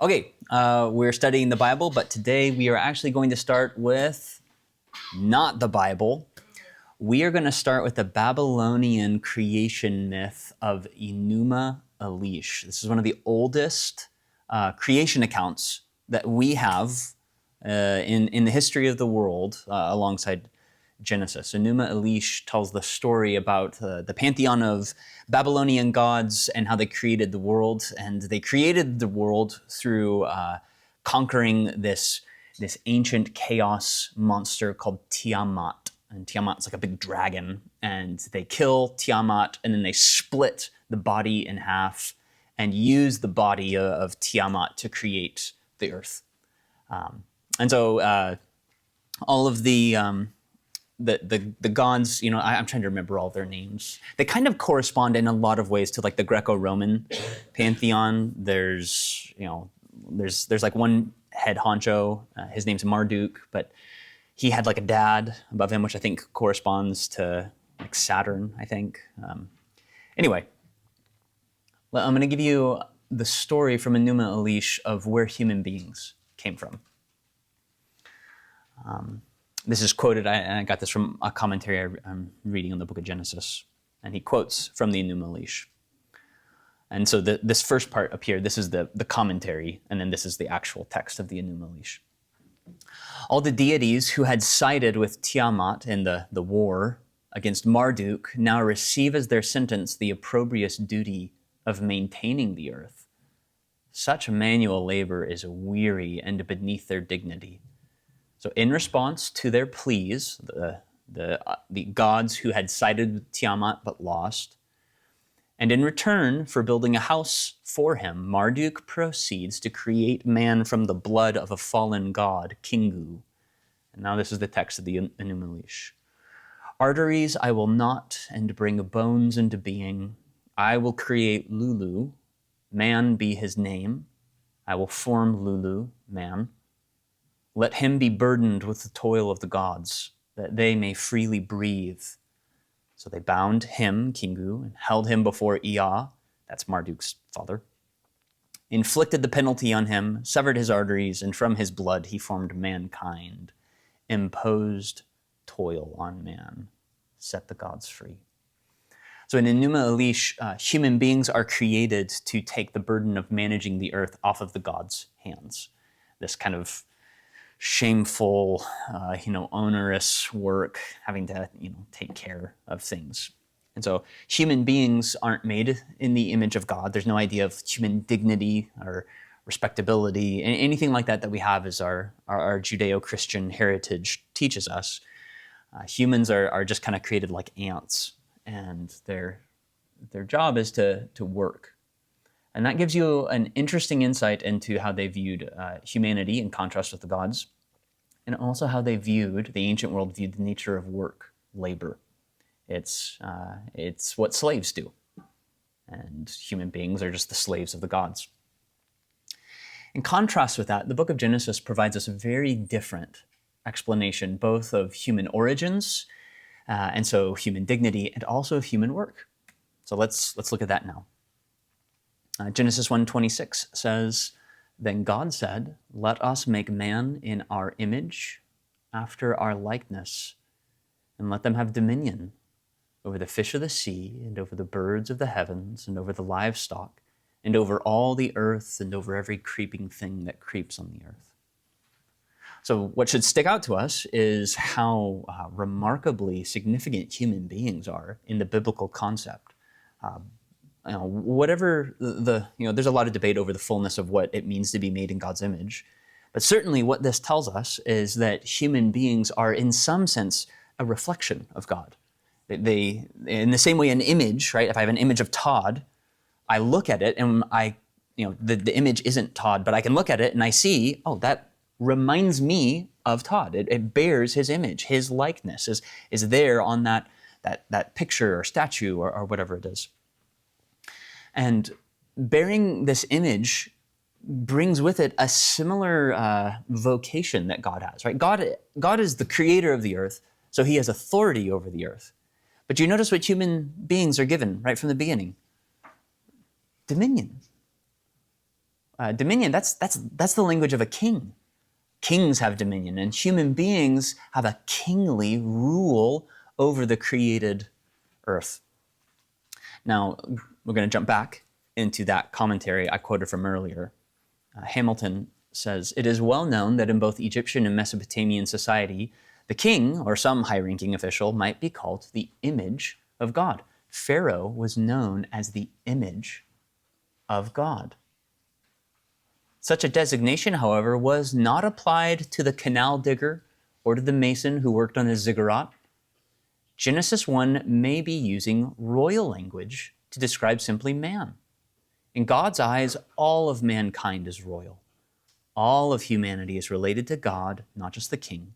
Okay, we're studying the Bible, but today we are actually going to start with not the Bible. We are going to start with the Babylonian creation myth of Enuma Elish. This is one of the oldest creation accounts that we have in the history of the world, alongside Genesis. Enuma Elish tells the story about the pantheon of Babylonian gods and how they created the world. And they created the world through conquering this ancient chaos monster called Tiamat. And Tiamat's like a big dragon. And they kill Tiamat, and then they split the body in half and use the body of Tiamat to create the earth. And so all of the gods, I'm trying to remember all their names. They kind of correspond in a lot of ways to like the Greco-Roman pantheon. There's like one head honcho. His name's Marduk, but he had like a dad above him, which I think corresponds to like Saturn, I think. Anyway, I'm going to give you the story from Enuma Elish of where human beings came from. This is quoted, I got this from a commentary I'm reading on the book of Genesis, and he quotes from the Enuma Elish. And so this first part up here, this is the commentary, and then this is the actual text of the Enuma Elish. All the deities who had sided with Tiamat in the war against Marduk now receive as their sentence the opprobrious duty of maintaining the earth. Such manual labor is weary and beneath their dignity. So in response to their pleas, the gods who had sided with Tiamat but lost, and in return for building a house for him, Marduk proceeds to create man from the blood of a fallen god, Kingu. And now this is the text of the Enuma Elish. Arteries I will knot and bring bones into being. I will create Lulu, man be his name. I will form Lulu, man. Let him be burdened with the toil of the gods, that they may freely breathe. So they bound him, Kingu, and held him before Ea, that's Marduk's father, inflicted the penalty on him, severed his arteries, and from his blood he formed mankind, imposed toil on man, set the gods free. So in Enuma Elish, human beings are created to take the burden of managing the earth off of the gods' hands. This kind of shameful, onerous work, having to, take care of things. And so human beings aren't made in the image of God. There's no idea of human dignity or respectability. Anything like that we have as our Judeo-Christian heritage teaches us. Humans are just kind of created like ants, and their job is to work. And that gives you an interesting insight into how they viewed humanity in contrast with the gods, and also how the ancient world viewed the nature of work, labor. It's what slaves do. And human beings are just the slaves of the gods. In contrast with that, the book of Genesis provides us a very different explanation, both of human origins, and so human dignity, and also of human work. So let's look at that now. Genesis 1:26 says, "Then God said, 'Let us make man in our image, after our likeness, and let them have dominion over the fish of the sea, and over the birds of the heavens, and over the livestock, and over all the earth, and over every creeping thing that creeps on the earth.'" So what should stick out to us is how remarkably significant human beings are in the biblical concept. Whatever there's a lot of debate over the fullness of what it means to be made in God's image. But certainly what this tells us is that human beings are in some sense a reflection of God. They in the same way an image, right? If I have an image of Todd, I look at it and the image isn't Todd, but I can look at it and I see, that reminds me of Todd. It bears his image, his likeness is there on that picture or statue or whatever it is. And bearing this image brings with it a similar vocation that God has, right? God is the creator of the earth, so he has authority over the earth. But you notice what human beings are given right from the beginning? Dominion. Dominion, that's the language of a king. Kings have dominion, and human beings have a kingly rule over the created earth. Now, we're going to jump back into that commentary I quoted from earlier. Hamilton says, "It is well known that in both Egyptian and Mesopotamian society, the king, or some high-ranking official, might be called the image of God. Pharaoh was known as the image of God. Such a designation, however, was not applied to the canal digger or to the mason who worked on his ziggurat. Genesis 1 may be using royal language to describe simply man. In God's eyes, all of mankind is royal. All of humanity is related to God, not just the king.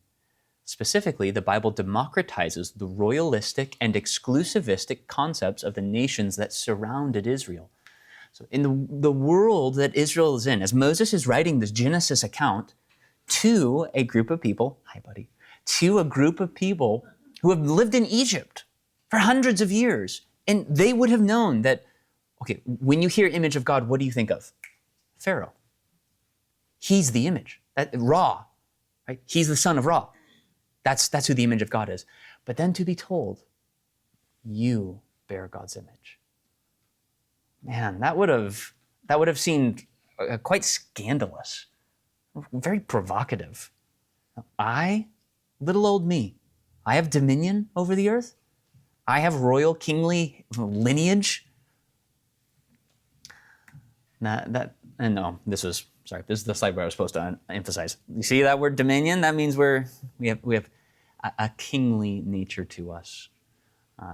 Specifically, the Bible democratizes the royalistic and exclusivistic concepts of the nations that surrounded Israel. So in the world that Israel is in, as Moses is writing this Genesis account to a group of people, hi buddy, to a group of people who have lived in Egypt for hundreds of years, and they would have known that, okay, when you hear image of God, what do you think of? Pharaoh. He's the image. Ra, right? He's the son of Ra. That's who the image of God is. But then to be told, you bear God's image. Man, that would have seemed quite scandalous, very provocative. I, little old me, I have dominion over the earth. I have royal kingly lineage. This is the slide where I was supposed to emphasize. You see that word dominion? That means we have a kingly nature to us.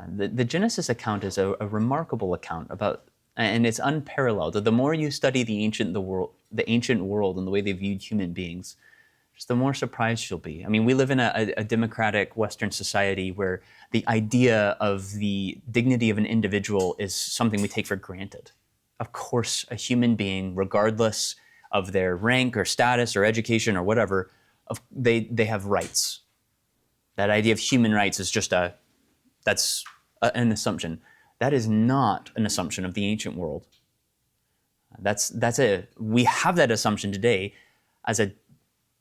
The Genesis account is a remarkable account about, and it's unparalleled. The more you study the ancient world and the way they viewed human beings, just the more surprised you'll be. I mean, we live in a democratic Western society where the idea of the dignity of an individual is something we take for granted. Of course, a human being, regardless of their rank or status or education or whatever, they have rights. That idea of human rights is just an assumption. That is not an assumption of the ancient world. We have that assumption today as a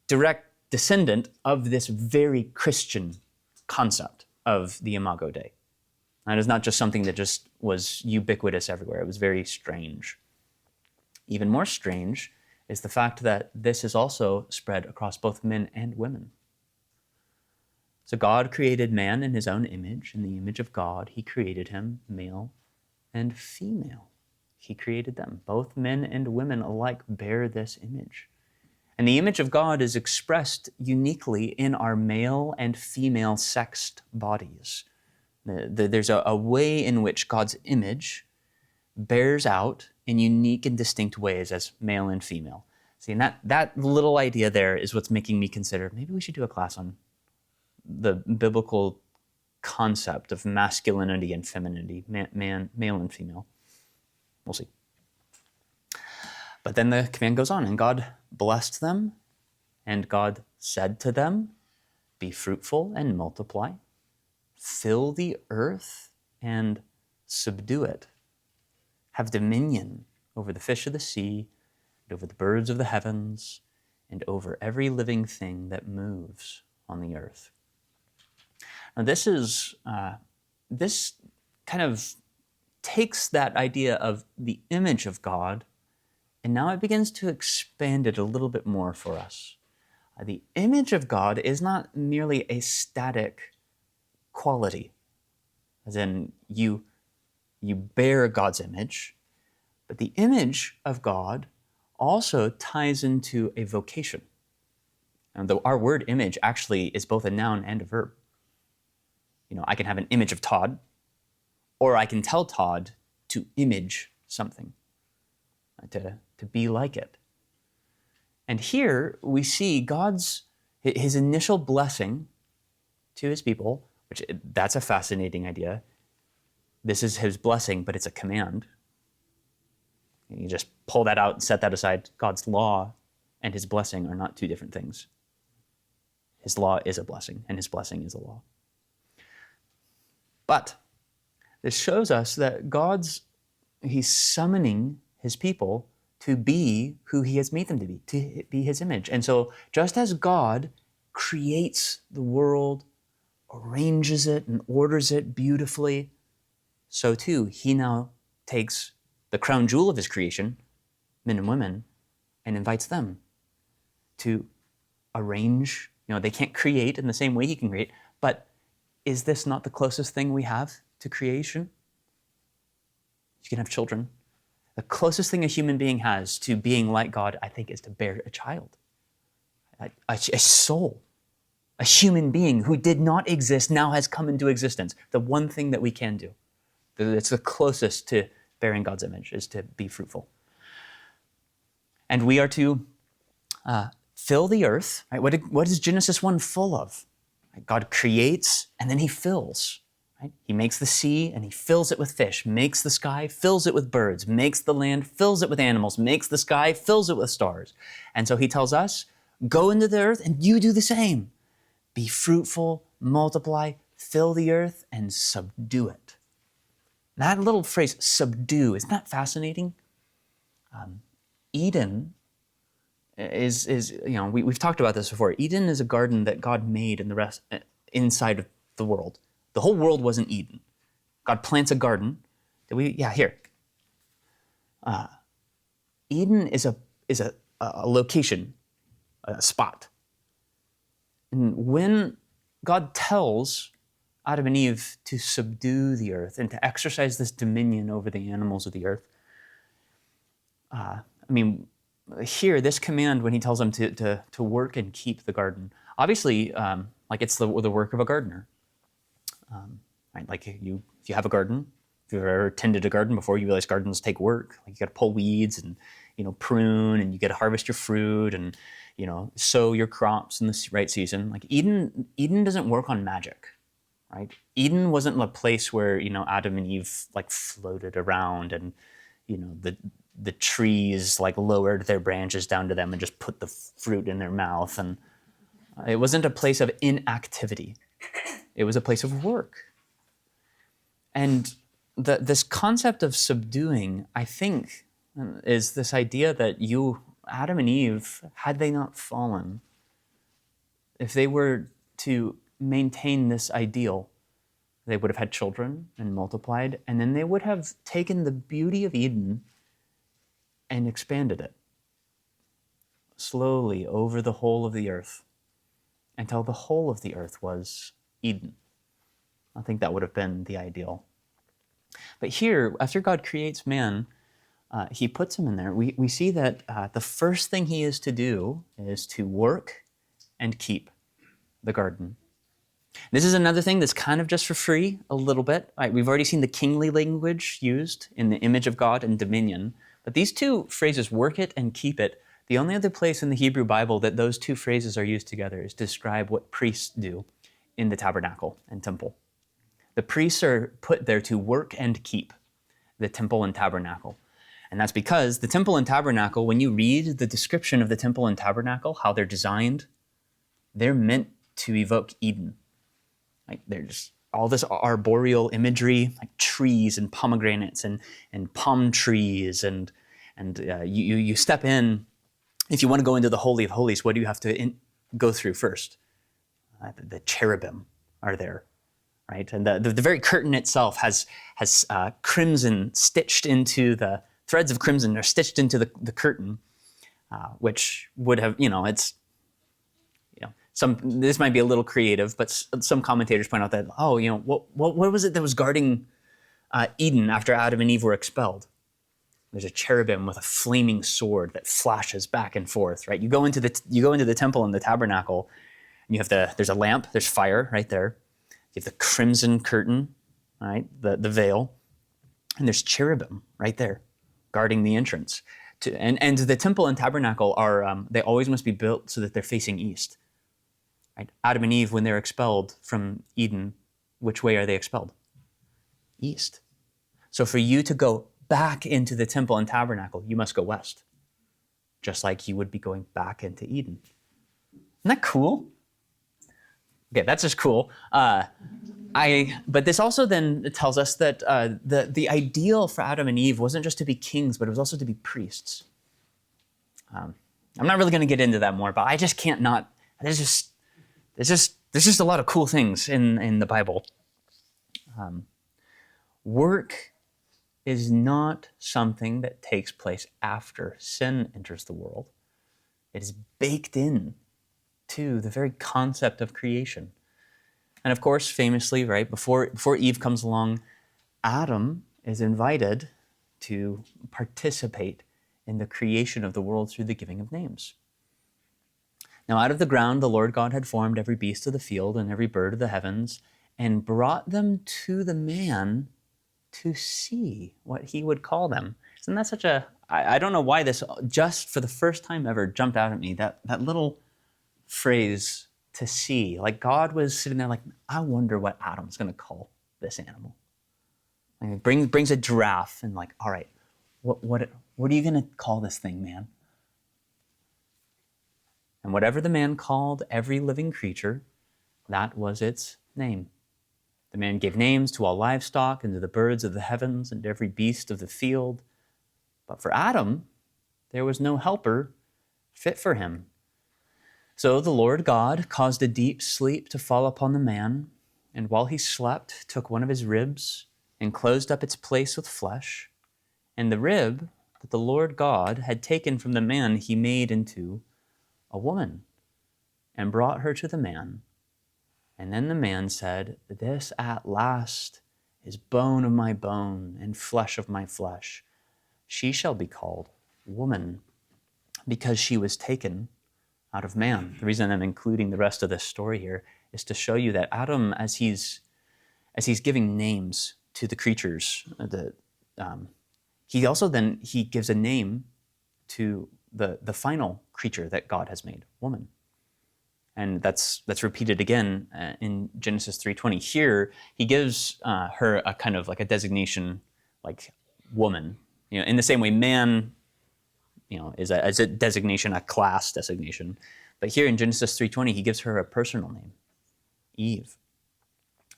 direct descendant of this very Christian concept of the Imago Dei. And it's not just something that just was ubiquitous everywhere. It was very strange. Even more strange is the fact that this is also spread across both men and women. So God created man in his own image. In the image of God, he created him, male and female. He created them. Both men and women alike bear this image. And the image of God is expressed uniquely in our male and female sexed bodies. There's a way in which God's image bears out in unique and distinct ways as male and female. See, and that little idea there is what's making me consider maybe we should do a class on the biblical concept of masculinity and femininity, male and female. We'll see. But then the command goes on, and God blessed them, and God said to them, "Be fruitful and multiply, fill the earth and subdue it. Have dominion over the fish of the sea, and over the birds of the heavens, and over every living thing that moves on the earth." Now this kind of takes that idea of the image of God, and now it begins to expand it a little bit more for us. The image of God is not merely a static quality, as in you bear God's image, but the image of God also ties into a vocation. And though our word image actually is both a noun and a verb. I can have an image of Todd, or I can tell Todd to image something, to be like it. And here we see his initial blessing to his people, which that's a fascinating idea. This is his blessing, but it's a command. And you just pull that out and set that aside. God's law and his blessing are not two different things. His law is a blessing, and his blessing is a law. But this shows us that he's summoning his people to be who he has made them to be his image. And so just as God creates the world, arranges it and orders it beautifully, so too he now takes the crown jewel of his creation, men and women, and invites them to arrange. They can't create in the same way he can create, but is this not the closest thing we have to creation? You can have children. The closest thing a human being has to being like God, I think, is to bear a child, a soul, a human being who did not exist now has come into existence. The one thing that we can do, it's the closest to bearing God's image, is to be fruitful. And we are to fill the earth. Right? What is Genesis 1 full of? Right? God creates and then he fills. Right? He makes the sea and he fills it with fish, makes the sky, fills it with birds, makes the land, fills it with animals, makes the sky, fills it with stars. And so he tells us, go into the earth and you do the same. Be fruitful, multiply, fill the earth, and subdue it. That little phrase, subdue, isn't that fascinating? Eden is we've talked about this before. Eden is a garden that God made in the rest inside of the world. The whole world wasn't Eden. God plants a garden. Here. Eden is a location, a spot. And when God tells Adam and Eve to subdue the earth and to exercise this dominion over the animals of the earth, here, this command, when he tells them to work and keep the garden, obviously, it's the work of a gardener. Right? Like if you have a garden, if you've ever tended a garden before, you realize gardens take work. Like you got to pull weeds and prune, and you got to harvest your fruit and sow your crops in the right season. Like Eden doesn't work on magic, right? Eden wasn't a place where Adam and Eve floated around and the trees lowered their branches down to them and just put the fruit in their mouth. And it wasn't a place of inactivity. It was a place of work. And this concept of subduing, I think, is this idea that Adam and Eve, had they not fallen, if they were to maintain this ideal, they would have had children and multiplied, and then they would have taken the beauty of Eden and expanded it slowly over the whole of the earth until the whole of the earth was Eden. I think that would have been the ideal. But here, after God creates man, he puts him in there. We see that the first thing he is to do is to work and keep the garden. This is another thing that's kind of just for free a little bit. Right, we've already seen the kingly language used in the image of God and dominion. But these two phrases, work it and keep it, the only other place in the Hebrew Bible that those two phrases are used together is to describe what priests do in the tabernacle and temple. The priests are put there to work and keep the temple and tabernacle. And that's because the temple and tabernacle, when you read the description of the temple and tabernacle, how they're designed, they're meant to evoke Eden. They're just all this arboreal imagery, like trees and pomegranates and palm trees, and you step in. If you want to go into the Holy of Holies, what do you have to go through first? The cherubim are there, right? And the very curtain itself has crimson stitched into the threads of crimson are stitched into the curtain, which would have, this might be a little creative, but some commentators point out that, what was it that was guarding Eden after Adam and Eve were expelled? There's a cherubim with a flaming sword that flashes back and forth, right? You go into the temple and the tabernacle, and there's a lamp, there's fire right there. You have the crimson curtain, right? The veil, and there's cherubim right there guarding the entrance. And the temple and tabernacle are, they always must be built so that they're facing east. Right? Adam and Eve, when they're expelled from Eden, which way are they expelled? East. So for you to go back into the temple and tabernacle, you must go west, just like you would be going back into Eden. Isn't that cool? Okay, that's just cool. But this also then tells us that the ideal for Adam and Eve wasn't just to be kings, but it was also to be priests. I'm not really going to get into that more, but I just can't not. There's just a lot of cool things in the Bible. Work is not something that takes place after sin enters the world. It is baked in to the very concept of creation. And of course, famously, right, before Eve comes along, Adam is invited to participate in the creation of the world through the giving of names. Now out of the ground the Lord God had formed every beast of the field and every bird of the heavens, and brought them to the man to see what he would call them. Isn't that such a, I don't know why this just for the first time ever jumped out at me, that little phrase, to see. Like God was sitting there like, I wonder what Adam's going to call this animal. And it brings a giraffe and like, all right, what are you going to call this thing, man? And whatever the man called every living creature, that was its name. The man gave names to all livestock and to the birds of the heavens and to every beast of the field. But for Adam, there was no helper fit for him. So the Lord God caused a deep sleep to fall upon the man, and while he slept, took one of his ribs and closed up its place with flesh. And the rib that the Lord God had taken from the man he made into a woman, and brought her to the man. And then the man said, This at last is bone of my bone and flesh of my flesh. She shall be called woman, because she was taken out of man. The reason I'm including the rest of this story here is to show you that Adam, as he's giving names to the creatures, he gives a name to the final creature that God has made, woman. And that's repeated again in Genesis 3:20. Here, he gives her a kind of like a designation, like woman. You know, in the same way, man, you know, is a designation, a class designation. But here in Genesis 3:20, he gives her a personal name, Eve.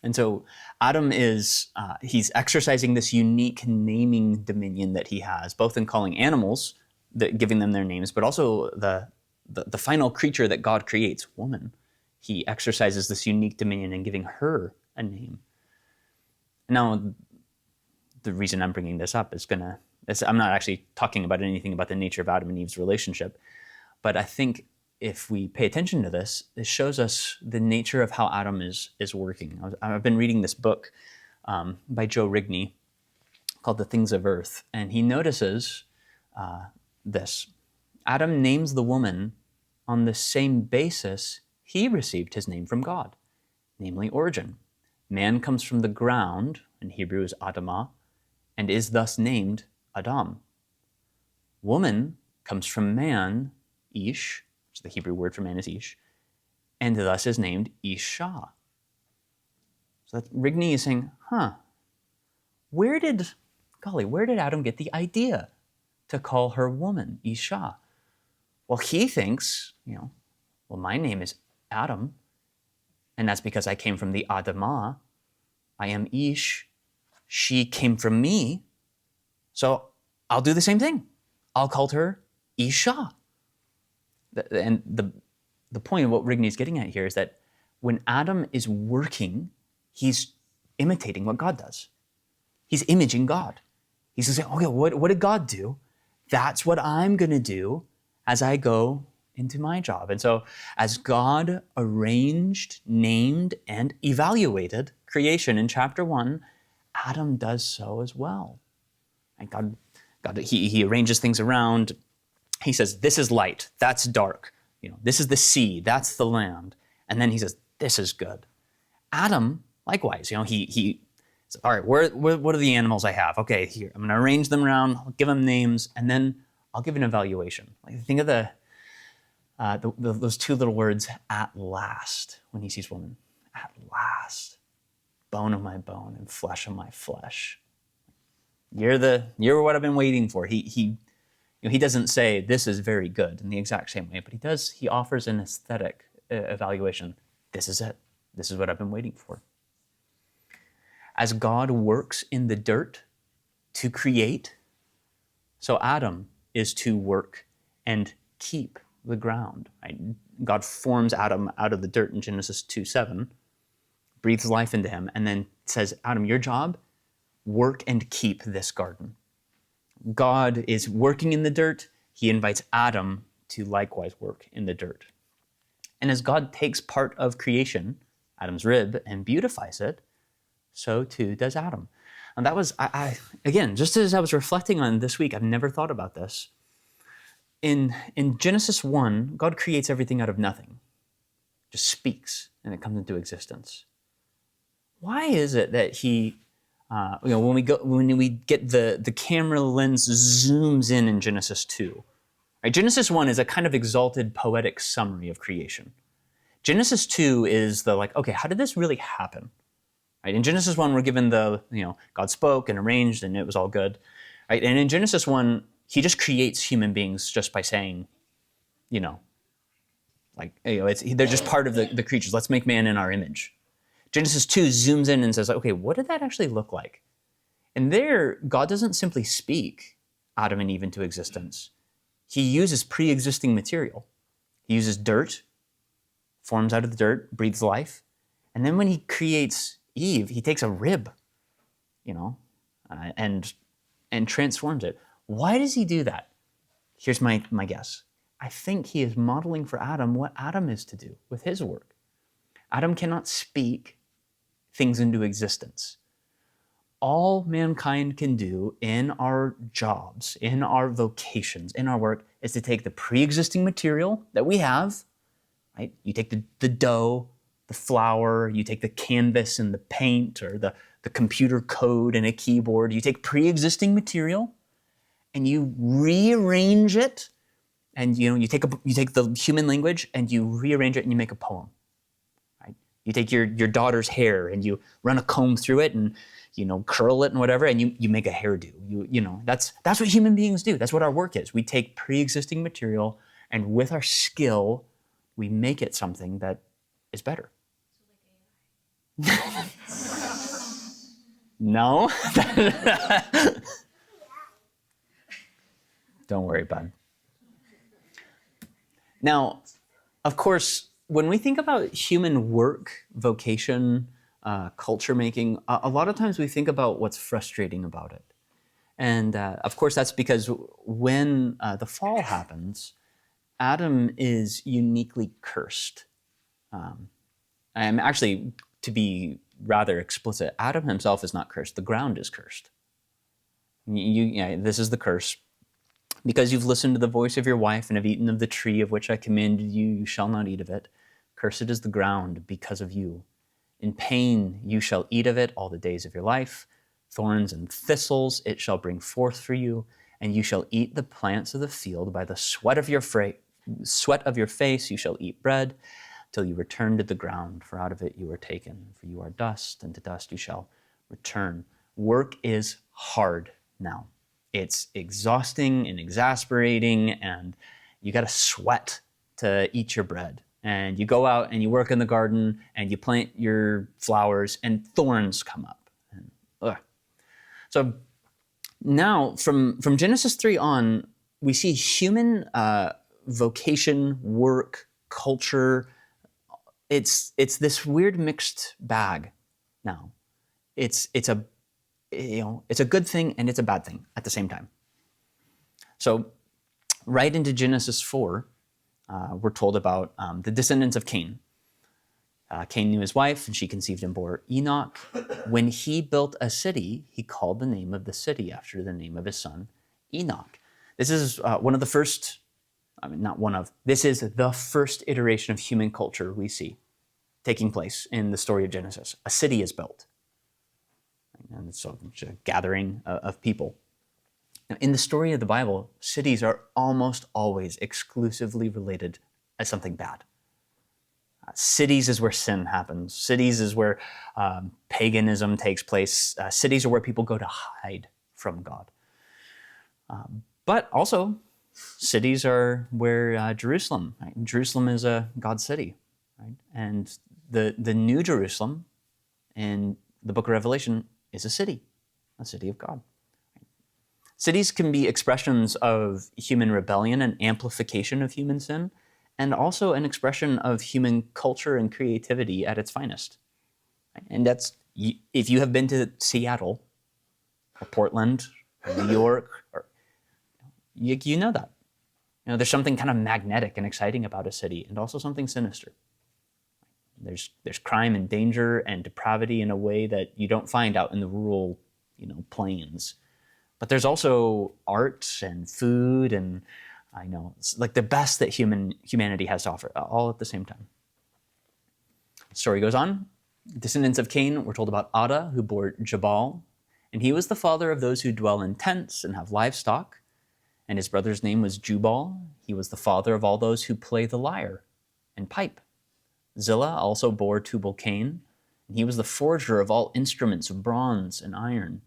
And so Adam he's exercising this unique naming dominion that he has, both in calling animals, giving them their names, but also the final creature that God creates, woman. He exercises this unique dominion in giving her a name. Now, the reason I'm bringing this up I'm not actually talking about anything about the nature of Adam and Eve's relationship, but I think if we pay attention to this, it shows us the nature of how Adam is working. I've been reading this book by Joe Rigney called The Things of Earth, and he notices this. Adam names the woman on the same basis he received his name from God, namely origin. Man comes from the ground, in Hebrew is Adamah, and is thus named Adam. Woman comes from man, Ish, so the Hebrew word for man is Ish, and thus is named Isha. So Rigney is saying, where did Adam get the idea to call her woman, Isha? Well, he thinks, my name is Adam, and that's because I came from the Adamah. I am Ish. She came from me, so I'll do the same thing. I'll call her Isha. And the point of what Rigney's getting at here is that when Adam is working, he's imitating what God does. He's imaging God. He's saying, okay, what did God do? That's what I'm going to do as I go into my job. And so as God arranged, named, and evaluated creation in chapter 1, Adam does so as well. And God he arranges things around. He says, this is light, that's dark. This is the sea, that's the land. And then he says, this is good. Adam, likewise, he says, all right, what are the animals I have? Okay, here, I'm going to arrange them around, I'll give them names, and then I'll give an evaluation. Like, think of those two little words, at last, when he sees woman. At last, bone of my bone and flesh of my flesh. You're what I've been waiting for. He doesn't say this is very good in the exact same way, but he offers an aesthetic evaluation. This is it. This is what I've been waiting for. As God works in the dirt to create, so Adam is to work and keep the ground. Right? God forms Adam out of the dirt in Genesis 2:7, breathes life into him, and then says, Adam, your job, work and keep this garden. God is working in the dirt. He invites Adam to likewise work in the dirt. And as God takes part of creation, Adam's rib, and beautifies it, so too does Adam. And that was, again, just as I was reflecting on this week, I've never thought about this. In Genesis 1, God creates everything out of nothing, just speaks, and it comes into existence. Why is it that he, when we get the camera lens zooms in Genesis 2, right? Genesis 1 is a kind of exalted poetic summary of creation. Genesis 2 is the okay, how did this really happen? Right? In Genesis 1, we're given God spoke and arranged and it was all good. Right? And in Genesis 1, he just creates human beings just by saying, they're just part of the creatures. Let's make man in our image. Genesis 2 zooms in and says, okay, what did that actually look like? And there, God doesn't simply speak Adam and Eve into existence. He uses pre-existing material. He uses dirt, forms out of the dirt, breathes life. And then when he creates Eve, he takes a rib, and transforms it. Why does he do that? Here's my guess. I think he is modeling for Adam what Adam is to do with his work. Adam cannot speak things into existence. All mankind can do in our jobs, in our vocations, in our work, is to take the pre-existing material that we have, right? You take the dough, the flour, you take the canvas and the paint, or the computer code and a keyboard. You take pre-existing material and you rearrange it, and you take the human language and you rearrange it and you make a poem. Right? You take your daughter's hair and you run a comb through it and curl it and whatever, and you make a hairdo. That's what human beings do. That's what our work is. We take pre-existing material and with our skill, we make it something that is better. No? Don't worry, bud. Now, of course, when we think about human work, vocation, culture making, a lot of times we think about what's frustrating about it. And of course, that's because when the fall happens, Adam is uniquely cursed. And actually, to be rather explicit, Adam himself is not cursed. The ground is cursed. This is the curse. Because you've listened to the voice of your wife and have eaten of the tree of which I commanded you, you shall not eat of it. Cursed is the ground because of you. In pain you shall eat of it all the days of your life. Thorns and thistles it shall bring forth for you, and you shall eat the plants of the field. By the sweat of your face you shall eat bread, till you return to the ground, for out of it you are taken. For you are dust, and to dust you shall return. Work is hard now. It's exhausting and exasperating, and you got to sweat to eat your bread. And you go out and you work in the garden and you plant your flowers and thorns come up. So now from Genesis 3 on, we see human vocation, work, culture. It's this weird mixed bag now. It's a good thing and it's a bad thing at the same time. So right into Genesis 4, we're told about the descendants of Cain. Cain knew his wife, and she conceived and bore Enoch. When he built a city, he called the name of the city after the name of his son, Enoch. This is this is the first iteration of human culture we see taking place in the story of Genesis. A city is built. And so it's a gathering of people. Now, in the story of the Bible, cities are almost always exclusively related as something bad. Cities is where sin happens. Cities is where paganism takes place. Cities are where people go to hide from God. But also, cities are where Jerusalem. Right? Jerusalem is a God city, right? And the New Jerusalem in the Book of Revelation is a city of God. Cities can be expressions of human rebellion and amplification of human sin, and also an expression of human culture and creativity at its finest. And that's, if you have been to Seattle or Portland or New York, or you know that. There's something kind of magnetic and exciting about a city, and also something sinister. There's crime and danger and depravity in a way that you don't find out in the rural, plains. But there's also art and food and it's like the best that humanity has to offer, all at the same time. The story goes on. Descendants of Cain, we're told about Ada, who bore Jabal, and he was the father of those who dwell in tents and have livestock. And his brother's name was Jubal. He was the father of all those who play the lyre and pipe. Zillah also bore Tubal-Cain, and he was the forger of all instruments of bronze and iron.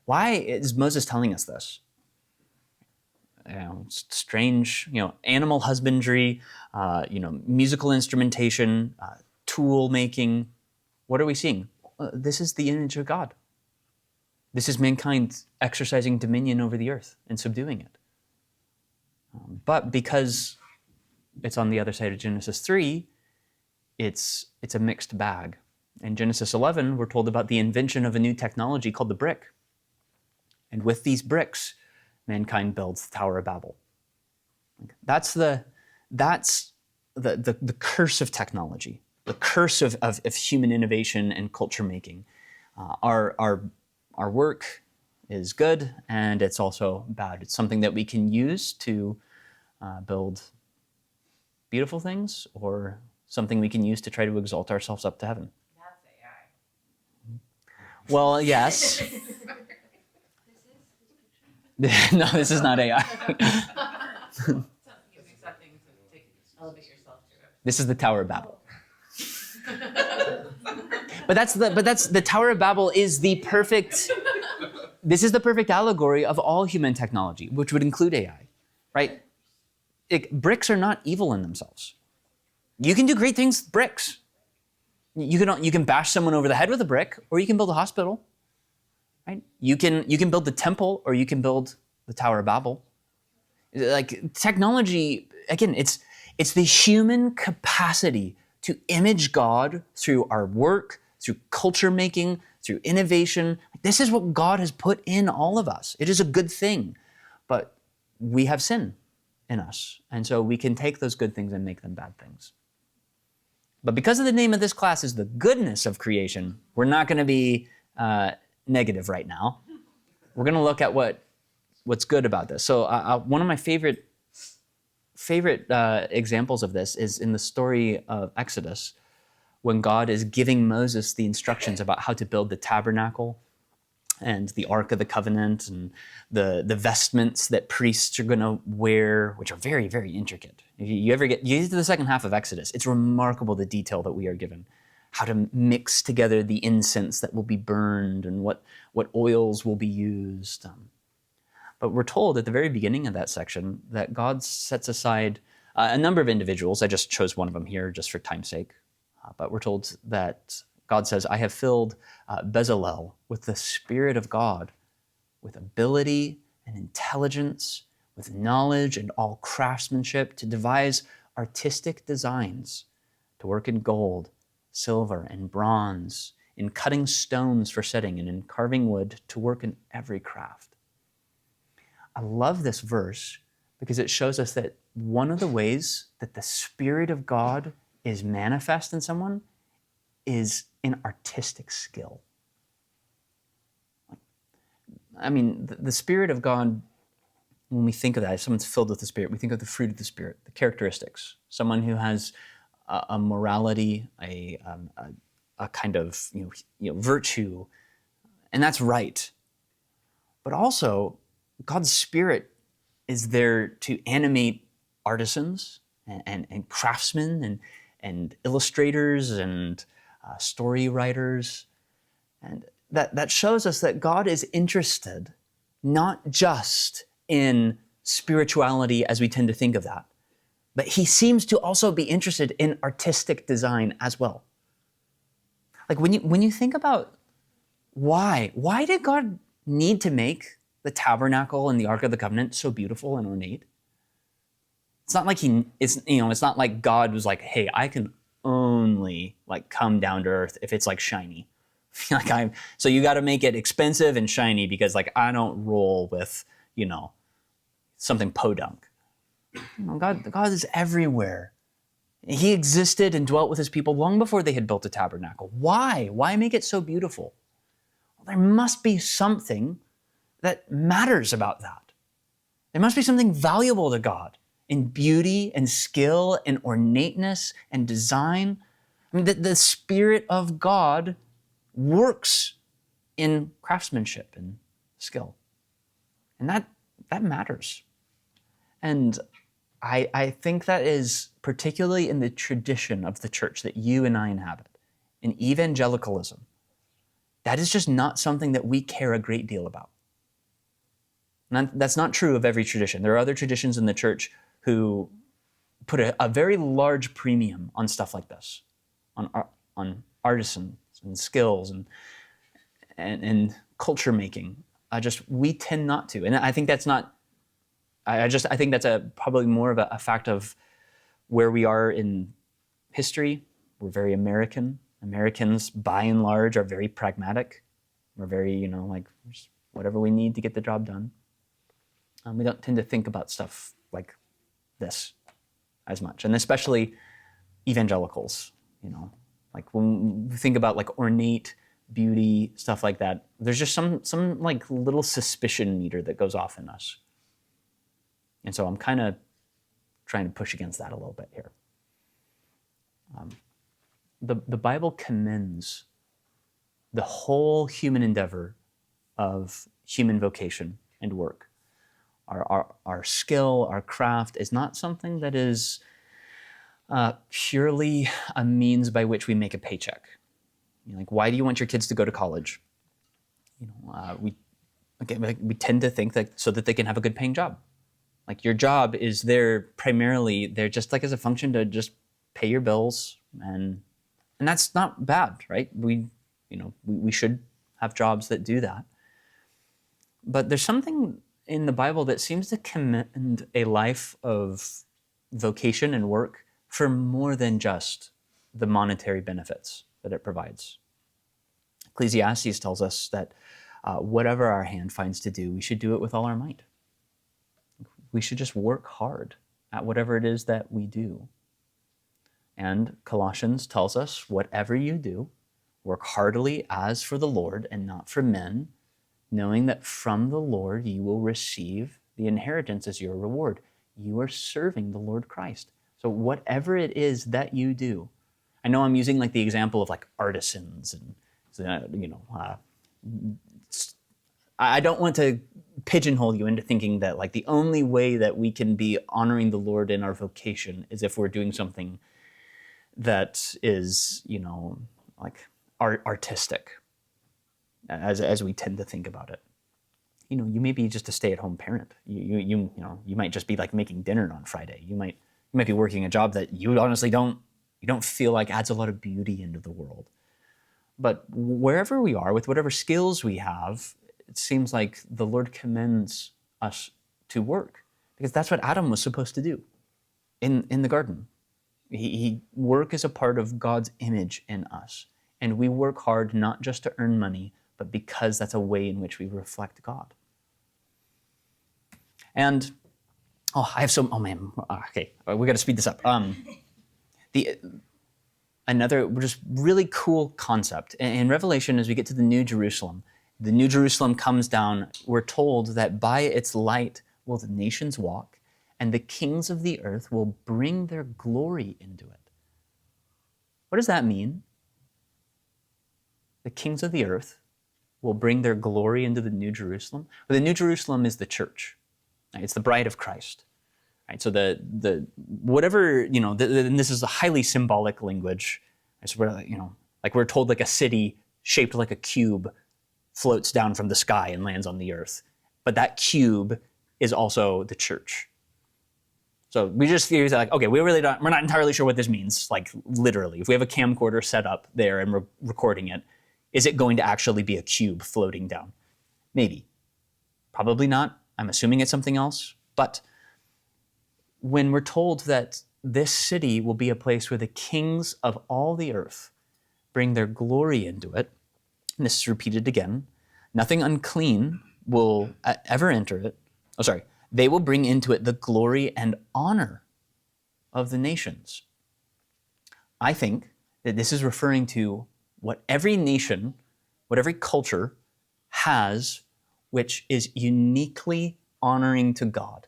Why is Moses telling us this? Strange, animal husbandry, musical instrumentation, tool making. What are we seeing? This is the image of God. This is mankind exercising dominion over the earth and subduing it. But because it's on the other side of Genesis 3, it's a mixed bag. In Genesis 11, we're told about the invention of a new technology called the brick. And with these bricks, mankind builds the Tower of Babel. That's the curse of technology, the curse of human innovation and culture making. Our work is good, and it's also bad. It's something that we can use to build beautiful things, or something we can use to try to exalt ourselves up to heaven. That's AI. Well, yes. No, this is not AI. Elevate yourself to it. This is the Tower of Babel. But that's the Tower of Babel is the perfect. This is the perfect allegory of all human technology, which would include AI, right? Bricks are not evil in themselves. You can do great things with bricks. You can bash someone over the head with a brick, or you can build a hospital, right? You can build the temple, or you can build the Tower of Babel. Like technology, again, it's the human capacity to image God through our work, through culture making, through innovation. This is what God has put in all of us. It is a good thing, but we have sin in us. And so we can take those good things and make them bad things. But because of the name of this class is the goodness of creation, we're not going to be negative right now. We're going to look at what's good about this. So one of my favorite examples of this is in the story of Exodus, when God is giving Moses the instructions about how to build the tabernacle and the Ark of the Covenant and the vestments that priests are going to wear, which are very, very intricate. If you get to the second half of Exodus, it's remarkable the detail that we are given. How to mix together the incense that will be burned and what oils will be used. But we're told at the very beginning of that section that God sets aside a number of individuals. I just chose one of them here just for time's sake. But we're told that God says, I have filled Bezalel with the Spirit of God, with ability and intelligence, with knowledge and all craftsmanship, to devise artistic designs, to work in gold, silver, and bronze, in cutting stones for setting, and in carving wood, to work in every craft. I love this verse because it shows us that one of the ways that the Spirit of God is manifest in someone is in artistic skill. I mean, the Spirit of God, when we think of that, if someone's filled with the Spirit, we think of the fruit of the Spirit, the characteristics. Someone who has a morality, a kind of virtue, and that's right. But also, God's Spirit is there to animate artisans and craftsmen and illustrators and story writers. And that shows us that God is interested not just in spirituality as we tend to think of that, but he seems to also be interested in artistic design as well. Like when you think about why did God need to make the tabernacle and the Ark of the Covenant so beautiful and ornate? It's not like it's not like God was like, hey, I can only like come down to earth if it's like shiny. So you got to make it expensive and shiny because like I don't roll with, something podunk. God is everywhere. He existed and dwelt with his people long before they had built a tabernacle. Why? Why make it so beautiful? Well, there must be something that matters about that. There must be something valuable to God in beauty and skill and ornateness and design. I mean, the Spirit of God works in craftsmanship and skill. And that matters. And I think that is particularly in the tradition of the church that you and I inhabit, in evangelicalism. That is just not something that we care a great deal about. And that's not true of every tradition. There are other traditions in the church who put a very large premium on stuff like this, on artisans and skills and culture making. We tend not to, and I think that's not. I think that's probably more of a fact of where we are in history. We're very American. Americans, by and large, are very pragmatic. We're very, just whatever we need to get the job done. We don't tend to think about stuff like this as much, and especially evangelicals. Like when we think about like ornate beauty, stuff like that, there's just some like little suspicion meter that goes off in us. And so I'm kind of trying to push against that a little bit here. The Bible commends the whole human endeavor of human vocation and work. Our skill, our craft is not something that is purely a means by which we make a paycheck. Like, why do you want your kids to go to college? We tend to think that so that they can have a good paying job. Like your job is there just like as a function to just pay your bills, and that's not bad, right? We should have jobs that do that. But there's something in the Bible that seems to commend a life of vocation and work for more than just the monetary benefits that it provides. Ecclesiastes tells us that whatever our hand finds to do, we should do it with all our might. We should just work hard at whatever it is that we do. And Colossians tells us, whatever you do, work heartily as for the Lord and not for men, knowing that from the Lord you will receive the inheritance as your reward. You are serving the Lord Christ. So whatever it is that you do, I know I'm using like the example of like artisans and, I don't want to pigeonhole you into thinking that like the only way that we can be honoring the Lord in our vocation is if we're doing something that is, like artistic, as we tend to think about it. You may be just a stay-at-home parent. You might just be like making dinner on Friday. You might be working a job that you honestly don't feel like adds a lot of beauty into the world. But wherever we are, with whatever skills we have, it seems like the Lord commends us to work, because that's what Adam was supposed to do in the garden. Work is a part of God's image in us, and we work hard not just to earn money, but because that's a way in which we reflect God. And okay, we got to speed this up. Another just really cool concept in Revelation, as we get to the New Jerusalem comes down. We're told that by its light will the nations walk, and the kings of the earth will bring their glory into it. What does that mean? The kings of the earth will bring their glory into the New Jerusalem. Well, the New Jerusalem is the church. Right? It's the bride of Christ. Right? So the whatever, and this is a highly symbolic language. So we're told like a city shaped like a cube floats down from the sky and lands on the earth. But that cube is also the church. So we just feel like, okay, we're not entirely sure what this means. Like literally, if we have a camcorder set up there and we're recording it, is it going to actually be a cube floating down? Maybe. Probably not. I'm assuming it's something else. But when we're told that this city will be a place where the kings of all the earth bring their glory into it, and this is repeated again, nothing unclean will ever enter it. Oh, sorry. They will bring into it the glory and honor of the nations. I think that this is referring to what every nation, what every culture has, which is uniquely honoring to God,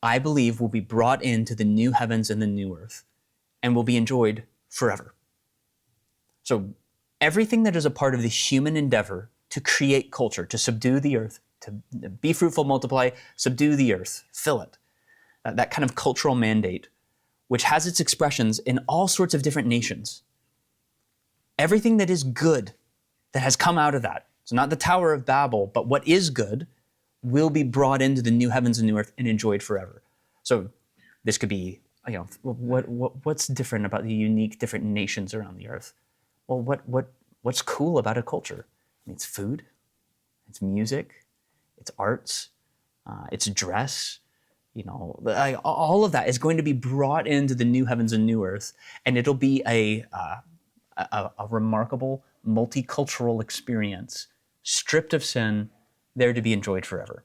I believe will be brought into the new heavens and the new earth and will be enjoyed forever. So everything that is a part of the human endeavor to create culture, to subdue the earth, to be fruitful, multiply, subdue the earth, fill it, that kind of cultural mandate, which has its expressions in all sorts of different nations. Everything that is good that has come out of that, so not the Tower of Babel, but what is good, will be brought into the new heavens and new earth and enjoyed forever. So this could be, what's different about the unique different nations around the earth? Well, what's cool about a culture? I mean, it's food, it's music, it's arts, it's dress. All of that is going to be brought into the new heavens and new earth, and it'll be a remarkable multicultural experience, stripped of sin, there to be enjoyed forever.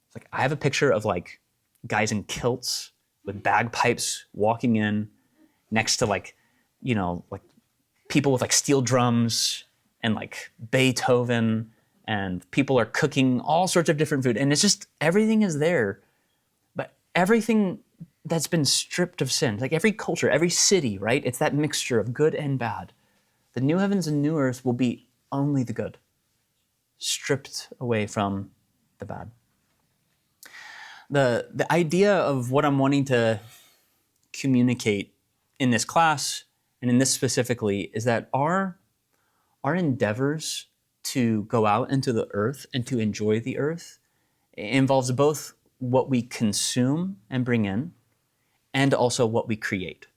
It's like I have a picture of like guys in kilts with bagpipes walking in next to like people with like steel drums and like Beethoven, and people are cooking all sorts of different food, and it's just everything is there, but everything that's been stripped of sin, like every culture, every city, right? It's that mixture of good and bad. The new heavens and new earth will be only the good, stripped away from the bad. The idea of what I'm wanting to communicate in this class and in this specifically is that our endeavors to go out into the earth and to enjoy the earth involves both what we consume and bring in and also what we create.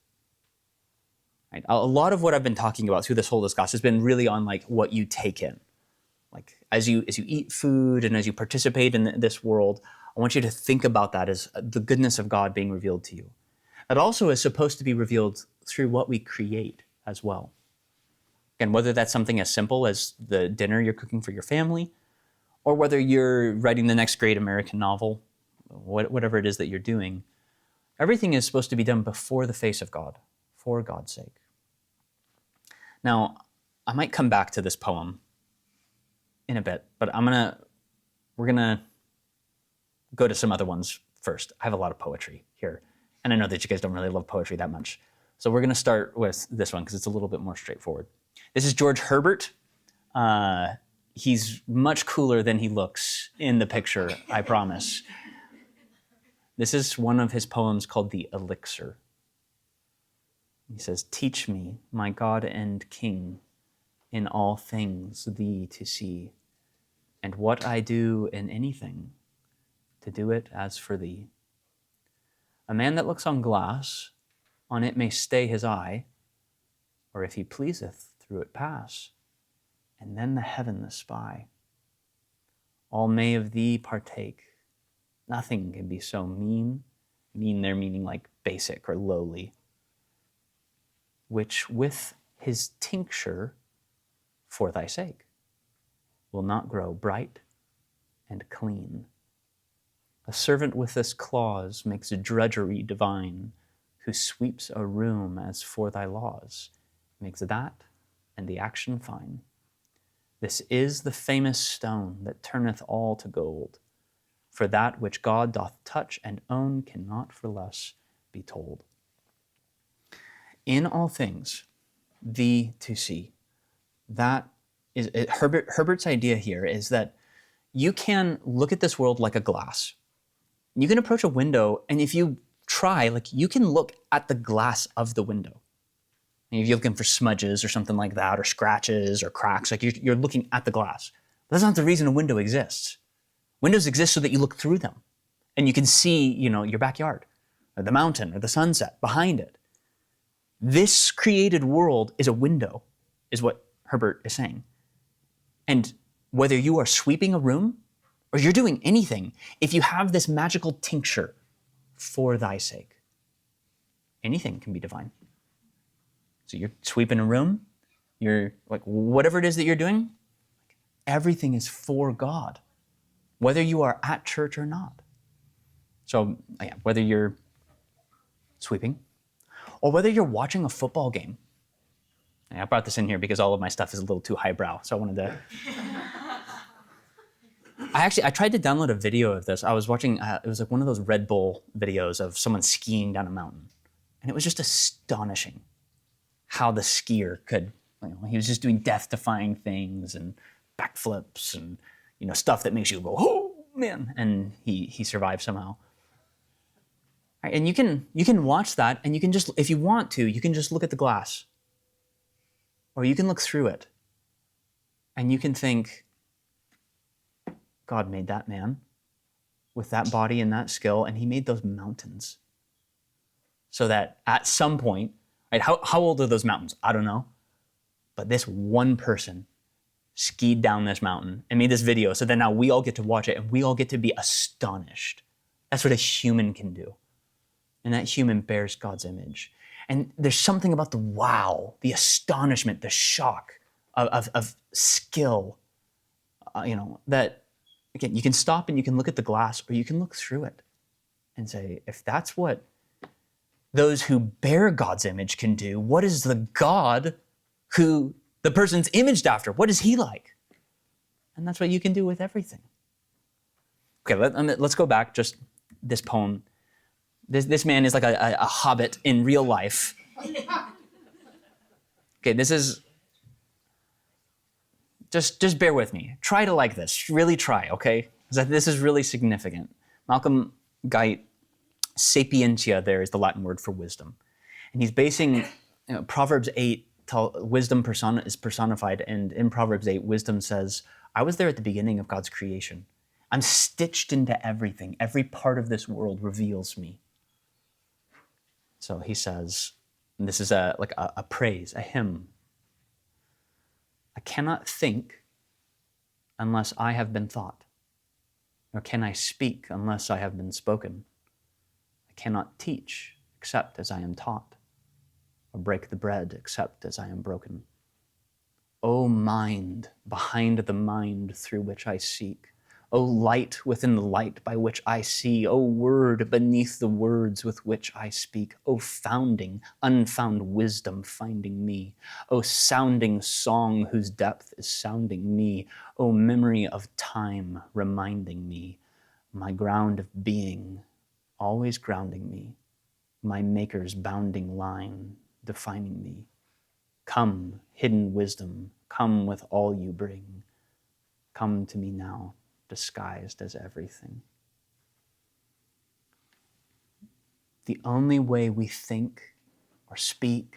Right? A lot of what I've been talking about through this whole discussion has been really on like what you take in. Like as you eat food and as you participate in this world, I want you to think about that as the goodness of God being revealed to you. That also is supposed to be revealed through what we create as well. Again, whether that's something as simple as the dinner you're cooking for your family, or whether you're writing the next great American novel, whatever it is that you're doing, everything is supposed to be done before the face of God, for God's sake. Now, I might come back to this poem in a bit, but we're gonna go to some other ones first. I have a lot of poetry here, and I know that you guys don't really love poetry that much. So we're gonna start with this one because it's a little bit more straightforward. This is George Herbert. He's much cooler than he looks in the picture, I promise. This is one of his poems called The Elixir. He says, "Teach me, my God and King, in all things thee to see, and what I do in anything, to do it as for thee. A man that looks on glass, on it may stay his eye, or if he pleaseth, through it pass, and then the heaven spy. All may of thee partake, nothing can be so mean there meaning like basic or lowly, which with his tincture for thy sake will not grow bright and clean. A servant with this clause makes a drudgery divine, who sweeps a room as for thy laws, makes that and the action fine. This is the famous stone that turneth all to gold, for that which God doth touch and own cannot for less be told. In all things, thee to see. That is Herbert's idea here is that you can look at this world like a glass. You can approach a window, and if you try, like you can look at the glass of the window. And if you're looking for smudges or something like that, or scratches or cracks, like you're looking at the glass. That's not the reason a window exists. Windows exist so that you look through them, and you can see, your backyard, or the mountain, or the sunset behind it. This created world is a window, is what Herbert is saying. And whether you are sweeping a room, or you're doing anything, if you have this magical tincture for thy sake, anything can be divine. So you're sweeping a room, you're like, whatever it is that you're doing, everything is for God, whether you are at church or not. So yeah, whether you're sweeping or whether you're watching a football game. I brought this in here because all of my stuff is a little too highbrow, so I wanted to... I tried to download a video of this. I was watching, it was like one of those Red Bull videos of someone skiing down a mountain. And it was just astonishing how the skier could, he was just doing death-defying things and backflips and, stuff that makes you go, oh, man. And he survived somehow. Right, and you can watch that, and you can just, if you want to, you can just look at the glass. Or you can look through it. And you can think, God made that man with that body and that skill, and he made those mountains. So that at some point, right, how old are those mountains? I don't know. But this one person skied down this mountain and made this video, so that now we all get to watch it and we all get to be astonished. That's what a human can do. And that human bears God's image. And there's something about the wow, the astonishment, the shock of skill, that, again, you can stop and you can look at the glass, or you can look through it and say, if that's what those who bear God's image can do, what is the God who the person's imaged after? What is he like? And that's what you can do with everything. Okay, let's go back, just this poem. This man is like a hobbit in real life. Okay, this is... Just bear with me. Try to like this. Really try, okay? Because this is really significant. Malcolm Guite, sapientia there is the Latin word for wisdom. And he's basing Proverbs 8, wisdom is personified, and in Proverbs 8, wisdom says, I was there at the beginning of God's creation. I'm stitched into everything. Every part of this world reveals me. So he says, and this is a praise, a hymn. I cannot think unless I have been thought, nor can I speak unless I have been spoken. I cannot teach except as I am taught, or break the bread except as I am broken. O mind behind the mind through which I seek, O light within the light by which I see, O word beneath the words with which I speak, O founding, unfound wisdom finding me, O sounding song whose depth is sounding me, O memory of time reminding me, my ground of being always grounding me, my maker's bounding line defining me. Come, hidden wisdom, come with all you bring. Come to me now, disguised as everything. The only way we think or speak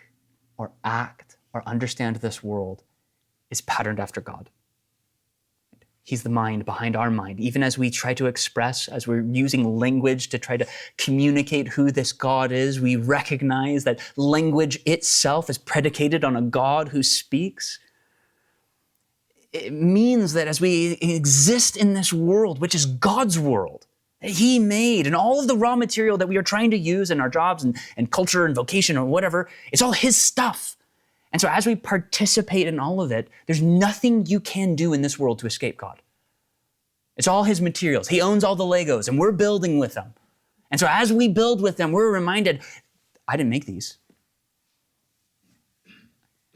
or act or understand this world is patterned after God. He's the mind behind our mind. Even as we try to express, as we're using language to try to communicate who this God is, we recognize that language itself is predicated on a God who speaks. It means that as we exist in this world, which is God's world, that he made, and all of the raw material that we are trying to use in our jobs and culture and vocation or whatever, it's all his stuff. And so as we participate in all of it, there's nothing you can do in this world to escape God. It's all his materials. He owns all the Legos, and we're building with them. And so as we build with them, we're reminded, I didn't make these.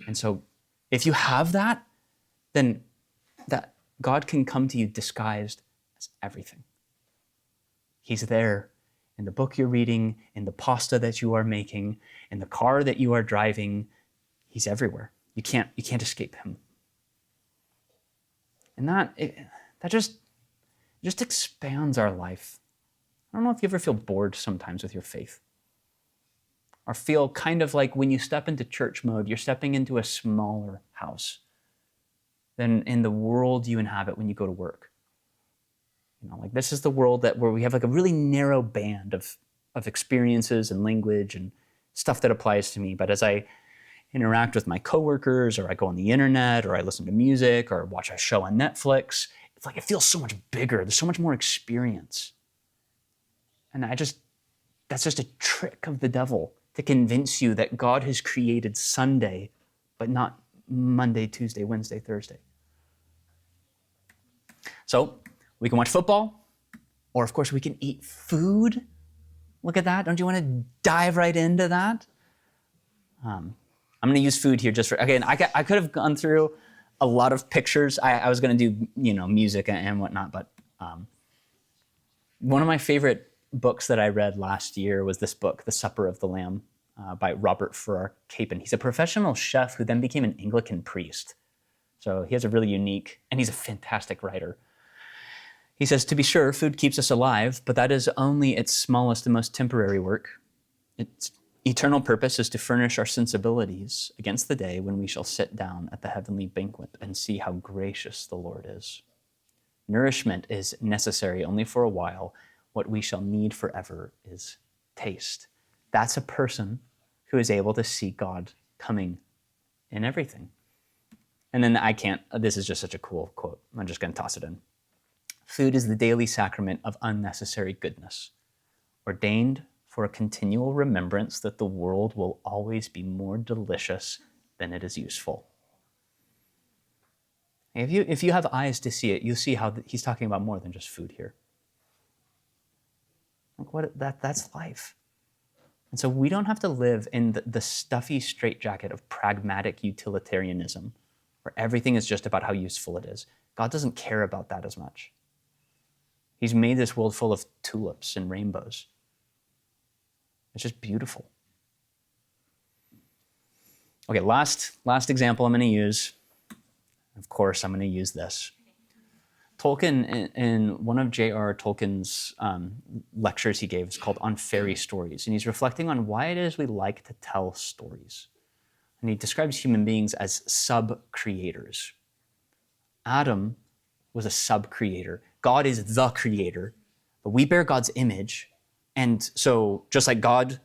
And so if you have that, then that God can come to you disguised as everything. He's there in the book you're reading, in the pasta that you are making, in the car that you are driving. He's everywhere. You can't escape him. And that just expands our life. I don't know if you ever feel bored sometimes with your faith, or feel kind of like when you step into church mode, you're stepping into a smaller house than in the world you inhabit when you go to work. Like this is the world where we have like a really narrow band of experiences and language and stuff that applies to me. But as I interact with my coworkers, or I go on the internet, or I listen to music, or watch a show on Netflix, it's like it feels so much bigger. There's so much more experience. And that's just a trick of the devil to convince you that God has created Sunday, but not Monday, Tuesday, Wednesday, Thursday. So we can watch football, or of course we can eat food. Look at that. Don't you want to dive right into that? I'm going to use food here just for, again, I could have gone through a lot of pictures. I was going to do, music and whatnot, but one of my favorite books that I read last year was this book, The Supper of the Lamb, by Robert Farrar Capon. He's a professional chef who then became an Anglican priest. So he has a really unique, and he's a fantastic writer. He says, to be sure, food keeps us alive, but that is only its smallest and most temporary work. Its eternal purpose is to furnish our sensibilities against the day when we shall sit down at the heavenly banquet and see how gracious the Lord is. Nourishment is necessary only for a while. What we shall need forever is taste. That's a person who is able to see God coming in everything. And then this is just such a cool quote. I'm just going to toss it in. Food is the daily sacrament of unnecessary goodness, ordained for a continual remembrance that the world will always be more delicious than it is useful. If you have eyes to see it, you'll see how he's talking about more than just food here. That's life. And so we don't have to live in the stuffy straitjacket of pragmatic utilitarianism, where everything is just about how useful it is. God doesn't care about that as much. He's made this world full of tulips and rainbows. It's just beautiful. Okay, last example I'm going to use. Of course, I'm going to use this. Tolkien, in one of J.R. Tolkien's lectures he gave, it's called On Fairy Stories, and he's reflecting on why it is we like to tell stories. And he describes human beings as sub-creators. Adam was a sub-creator. God is the creator, but we bear God's image. And so just like God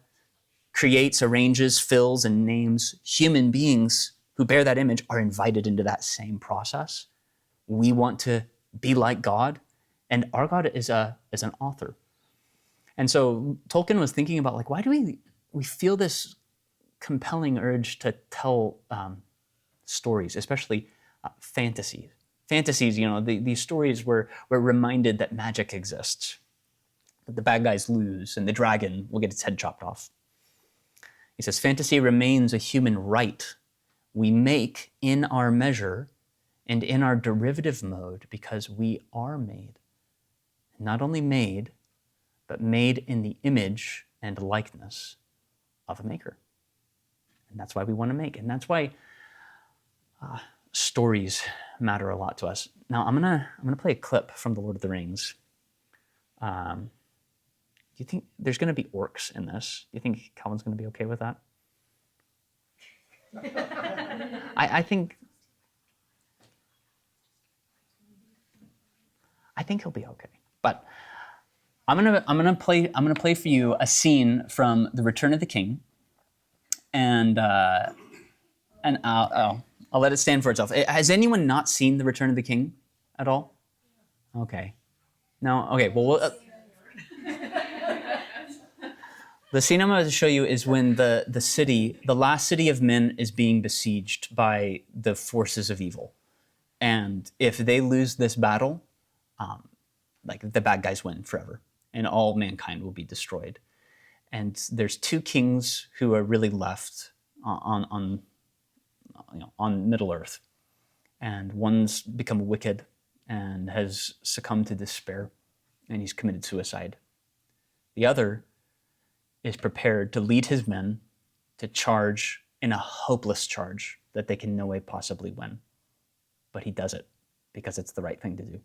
creates, arranges, fills, and names, human beings who bear that image are invited into that same process. We want to be like God, and our God is an author. And so Tolkien was thinking about, why do we feel this compelling urge to tell stories, especially fantasies. Fantasies, these stories where we're reminded that magic exists, that the bad guys lose and the dragon will get its head chopped off. He says, fantasy remains a human right we make in our measure and in our derivative mode because we are made. Not only made, but made in the image and likeness of a maker. And that's why we want to make. And that's why stories matter a lot to us. Now, I'm gonna play a clip from The Lord of the Rings. Do you think there's going to be orcs in this? Do you think Calvin's going to be okay with that? I think he'll be okay. But I'm gonna play for you a scene from The Return of the King, and I'll let it stand for itself. Has anyone not seen The Return of the King at all? Okay. No. Okay. Well. The scene I'm going to show you is when the last city of men, is being besieged by the forces of evil. And if they lose this battle, the bad guys win forever, and all mankind will be destroyed. And there's two kings who are really left on Middle Earth. And one's become wicked and has succumbed to despair, and he's committed suicide. The other is prepared to lead his men to charge in a hopeless charge that they can no way possibly win. But he does it because it's the right thing to do.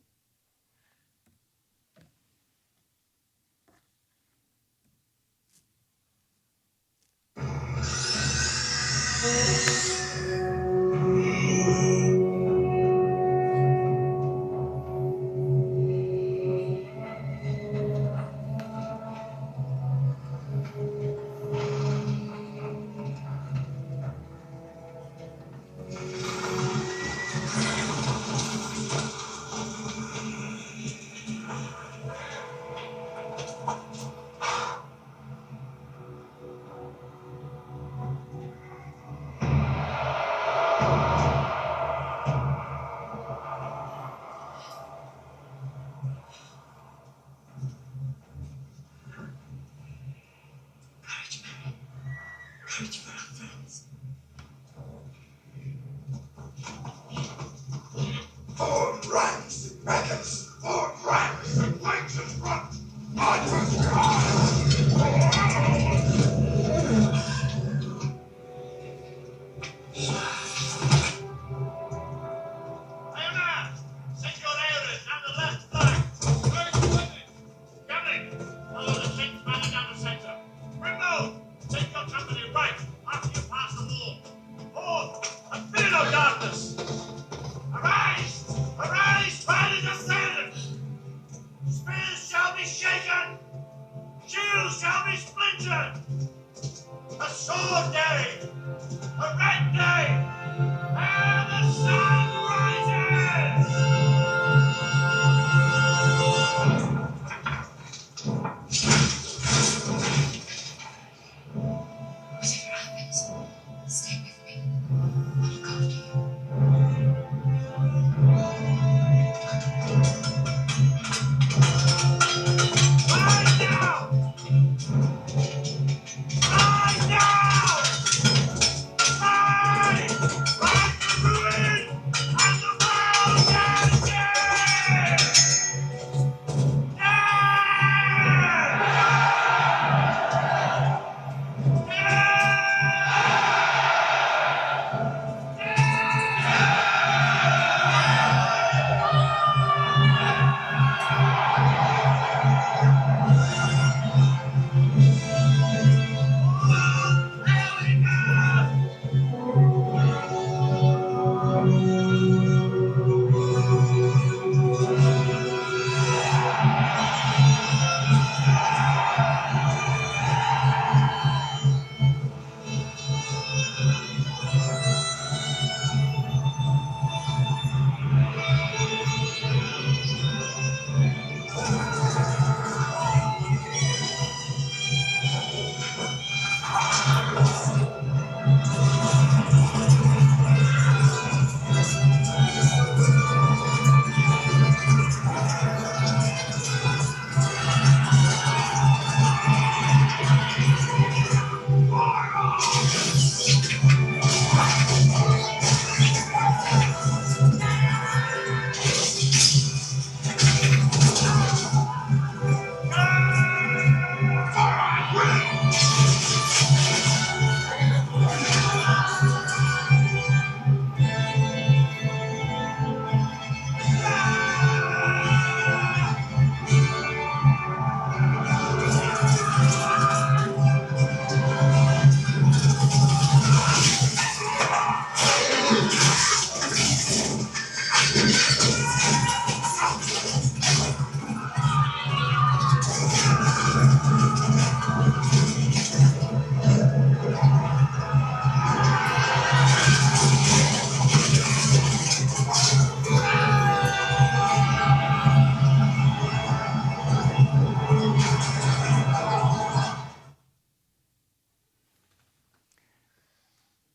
day, a red day, and the sun rises! Whatever happens, stay with me. I'll look after you. Lie down! Lie down! Lie! Like the ruin and the world ends here!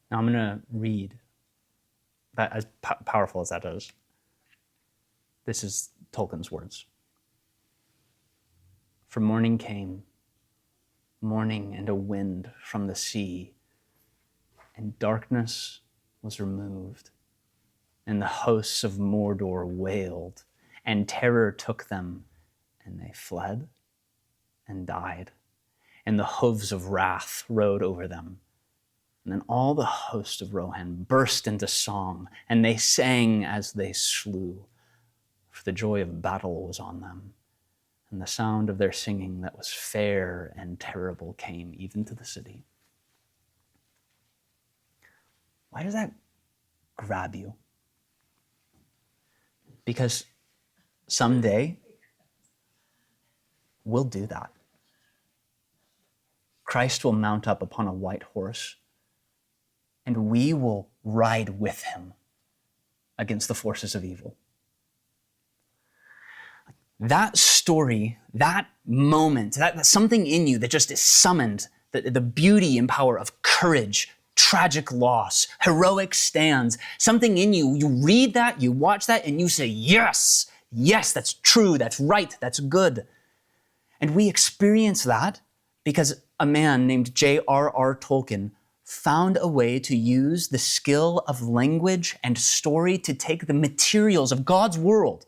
Now I'm going to read that, as powerful as that is. This is Tolkien's words. For morning came, morning and a wind from the sea, and darkness was removed, and the hosts of Mordor wailed, and terror took them, and they fled and died, and the hooves of wrath rode over them. And then all the host of Rohan burst into song, and they sang as they slew, for the joy of battle was on them. And the sound of their singing that was fair and terrible came even to the city. Why does that grab you? Because someday we'll do that. Christ will mount up upon a white horse, and we will ride with him against the forces of evil. That story, that moment, that's something in you that just is summoned, the beauty and power of courage, tragic loss, heroic stands, something in you, you read that, you watch that, and you say, yes, yes, that's true, that's right, that's good. And we experience that because a man named J.R.R. Tolkien found a way to use the skill of language and story to take the materials of God's world,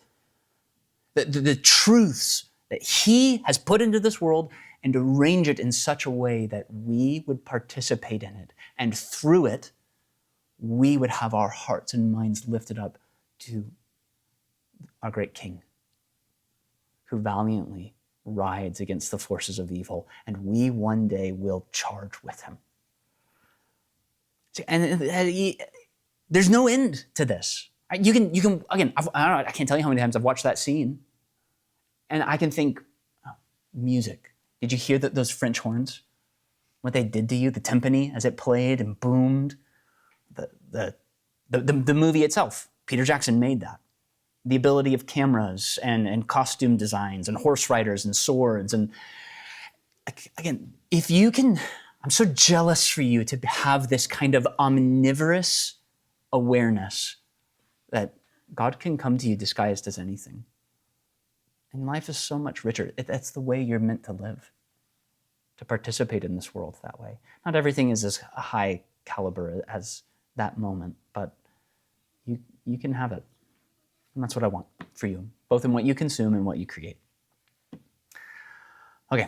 the truths that he has put into this world, and arrange it in such a way that we would participate in it. And through it, we would have our hearts and minds lifted up to our great King, who valiantly rides against the forces of evil, and we one day will charge with him. And there's no end to this. You can again, I can't tell you how many times I've watched that scene, and I can think, oh, music. Did you hear those French horns? what they did to you, the timpani as it played and boomed, the movie itself. Peter Jackson made that. The ability of cameras and costume designs and horse riders and swords. And again, if you can, I'm so jealous for you to have this kind of omnivorous awareness that God can come to you disguised as anything. And life is so much richer. That's the way you're meant to live, to participate in this world that way. Not everything is as high caliber as that moment, but you can have it. And that's what I want for you, both in what you consume and what you create. Okay,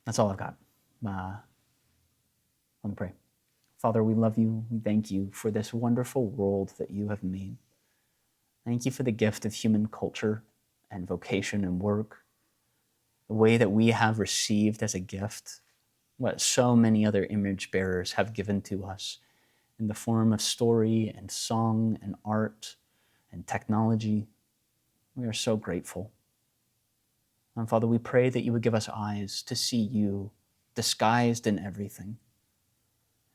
that's all I've got. Let me pray. Father, we love you. We thank you for this wonderful world that you have made. Thank you for the gift of human culture and vocation and work, the way that we have received as a gift what so many other image bearers have given to us in the form of story and song and art and technology. We are so grateful. And Father, we pray that you would give us eyes to see you disguised in everything.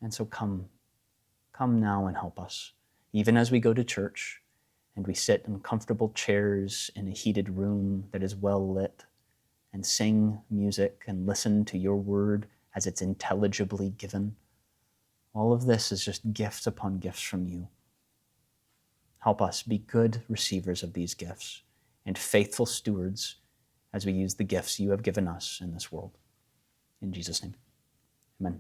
And so come now and help us, even as we go to church and we sit in comfortable chairs in a heated room that is well lit and sing music and listen to your word as it's intelligibly given. All of this is just gifts upon gifts from you. Help us be good receivers of these gifts and faithful stewards as we use the gifts you have given us in this world. In Jesus' name, amen.